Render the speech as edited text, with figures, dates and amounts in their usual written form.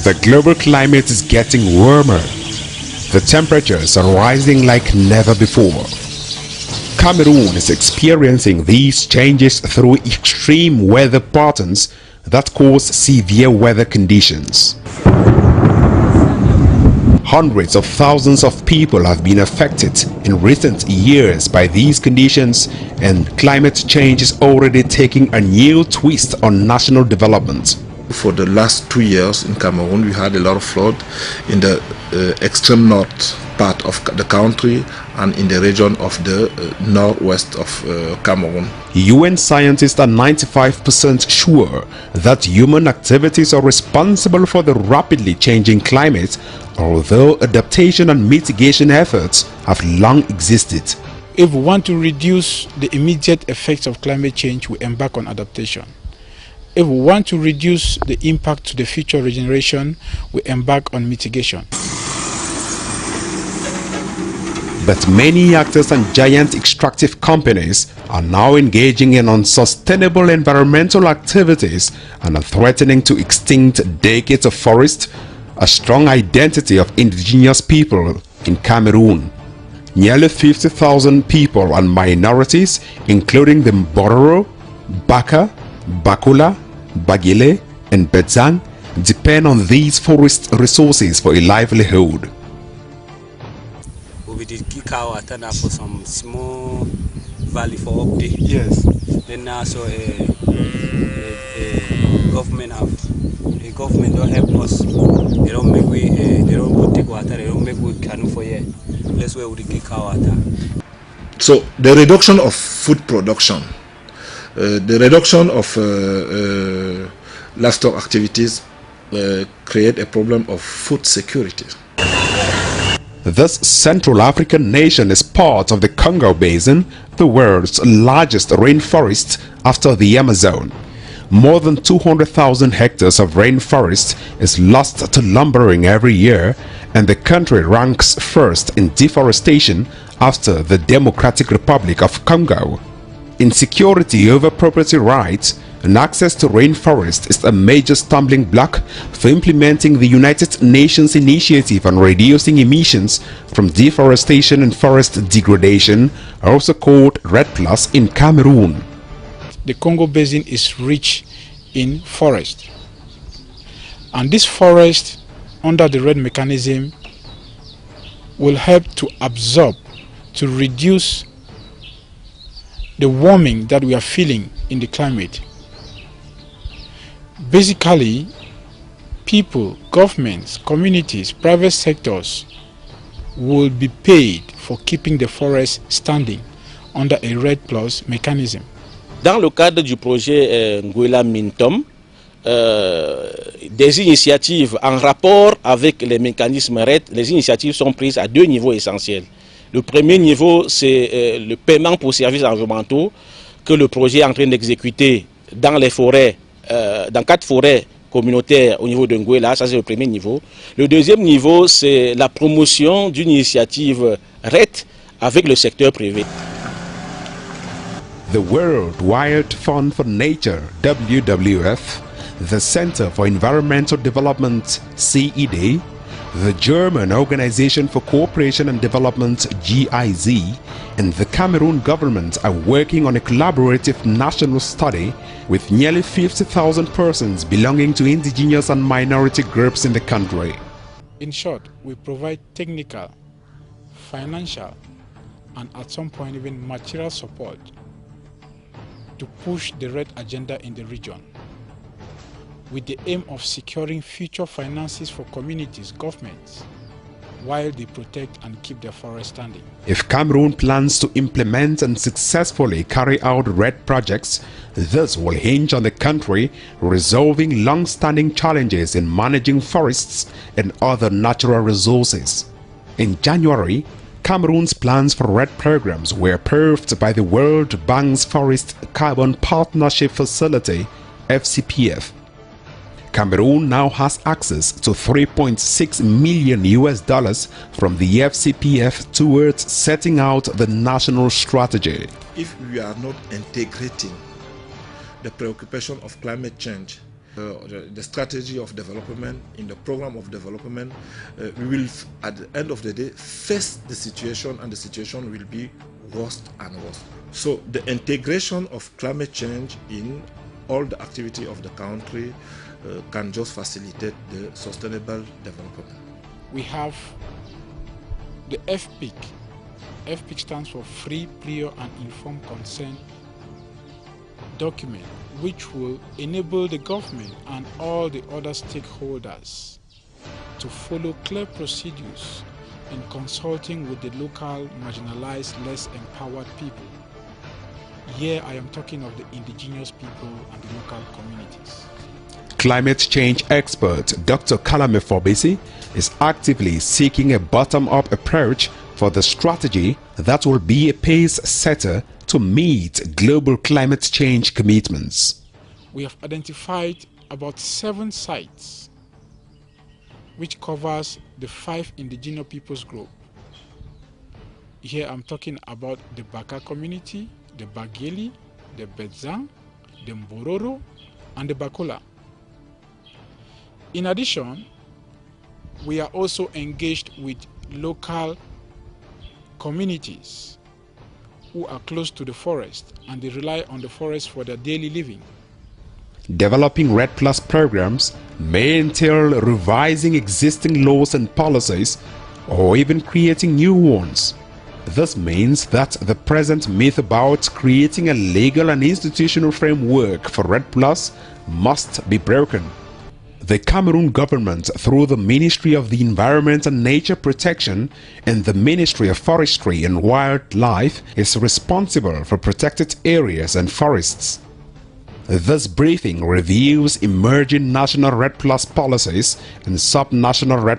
The global climate is getting warmer. The temperatures are rising like never before. Cameroon is experiencing these changes through extreme weather patterns that cause severe weather conditions. Hundreds of thousands of people have been affected in recent years by these conditions, and climate change is already taking a new twist on national development. For the last 2 years in Cameroon, we had a lot of flood in the extreme north part of the country and in the region of the northwest of Cameroon. UN scientists are 95% sure that human activities are responsible for the rapidly changing climate, although adaptation and mitigation efforts have long existed. If we want to reduce the immediate effects of climate change, we embark on adaptation. If we want to reduce the impact to the future generation, we embark on mitigation. But many actors and giant extractive companies are now engaging in unsustainable environmental activities and are threatening to extinct decades of forest, a strong identity of indigenous people in Cameroon. Nearly 50,000 people and minorities, including the Mbororo, Baka, Bakula, Bagile, and Bedzang, depend on these forest resources for a livelihood. We did kick out for some small valley for update. Yes. Then also the government don't help us. They don't make we they don't go take water, they don't make we canoe for here. That's where we kick out water. So the reduction of food production, the reduction of livestock activities create a problem of food security. This Central African nation is part of the Congo Basin, the world's largest rainforest after the Amazon. More than 200,000 hectares of rainforest is lost to lumbering every year, and the country ranks first in deforestation after the Democratic Republic of Congo. Insecurity over property rights and access to rainforest is a major stumbling block for implementing the United Nations Initiative on Reducing Emissions from Deforestation and Forest Degradation, also called REDD+ in Cameroon. The Congo Basin is rich in forest, and this forest under the REDD mechanism will help to absorb, to reduce the warming that we are feeling in the climate. Basically, people, governments, communities, private sectors will be paid for keeping the forest standing under a REDD+ mechanism. Dans le cadre du projet Ngwela Mintom, des initiatives en rapport avec les mécanismes REDD, les initiatives sont prises à deux niveaux essentiels. Le premier niveau, c'est le paiement pour services environnementaux que le projet est en train d'exécuter dans les forêts, dans 4 forêts communautaires au niveau de Ngwela. Ça, c'est le premier niveau. Le deuxième niveau, c'est la promotion d'une initiative REDD avec le secteur privé. The World Wide Fund for Nature, WWF, the Center for Environmental Development, CED, the German Organization for Cooperation and Development, GIZ, and the Cameroon government are working on a collaborative national study with nearly 50,000 persons belonging to indigenous and minority groups in the country. In short, we provide technical, financial, and at some point even material support to push the REDD agenda in the region, with the aim of securing future finances for communities, governments, while they protect and keep their forest standing. If Cameroon plans to implement and successfully carry out REDD projects, this will hinge on the country resolving long-standing challenges in managing forests and other natural resources. In January, Cameroon's plans for REDD programs were approved by the World Bank's Forest Carbon Partnership Facility, FCPF. Cameroon now has access to $3.6 million from the FCPF towards setting out the national strategy. If we are not integrating the preoccupation of climate change the strategy of development, in the program of development, we will, at the end of the day, face the situation, and the situation will be worse and worse. So the integration of climate change in all the activity of the country can just facilitate the sustainable development. We have the FPIC. FPIC stands for Free, Prior and Informed Consent document, which will enable the government and all the other stakeholders to follow clear procedures in consulting with the local, marginalized, less empowered people. Here I am talking of the indigenous people and the local communities. Climate change expert Dr. Kalame Forbesi is actively seeking a bottom-up approach for the strategy that will be a pace setter to meet global climate change commitments. We have identified about 7 sites which covers the 5 indigenous peoples group. Here I'm talking about the Baka community, the Bageli, the Bedzang, the Mbororo, and the Bakola. In addition, we are also engaged with local communities who are close to the forest and they rely on the forest for their daily living. Developing REDD+ programs may entail revising existing laws and policies or even creating new ones. This means that the present myth about creating a legal and institutional framework for REDD+ must be broken. The Cameroon government, through the Ministry of the Environment and Nature Protection and the Ministry of Forestry and Wildlife, is responsible for protected areas and forests. This briefing reviews emerging national REDD+ policies and sub-national REDD+